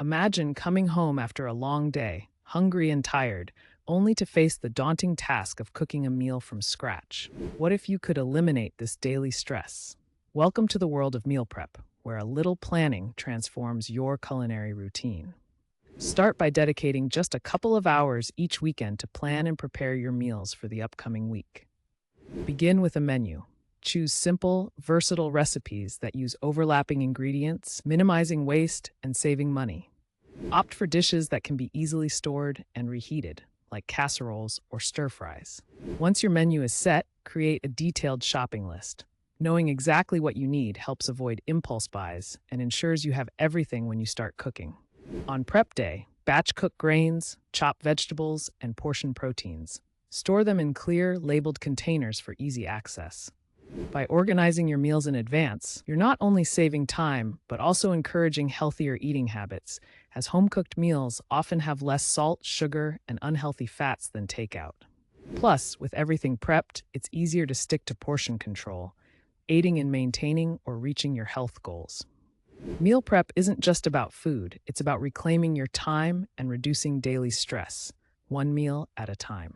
Imagine coming home after a long day, hungry and tired, only to face the daunting task of cooking a meal from scratch. What if you could eliminate this daily stress? Welcome to the world of meal prep, where a little planning transforms your culinary routine. Start by dedicating just a couple of hours each weekend to plan and prepare your meals for the upcoming week. Begin with a menu. Choose simple, versatile recipes that use overlapping ingredients, minimizing waste and saving money. Opt for dishes that can be easily stored and reheated, like casseroles or stir fries. Once your menu is set, create a detailed shopping list. Knowing exactly what you need helps avoid impulse buys and ensures you have everything when you start cooking. On prep day, batch cook grains, chop vegetables, and portion proteins. Store them in clear, labeled containers for easy access. By organizing your meals in advance, you're not only saving time, but also encouraging healthier eating habits, as home-cooked meals often have less salt, sugar, and unhealthy fats than takeout. Plus, with everything prepped, it's easier to stick to portion control, aiding in maintaining or reaching your health goals. Meal prep isn't just about food, it's about reclaiming your time and reducing daily stress, one meal at a time.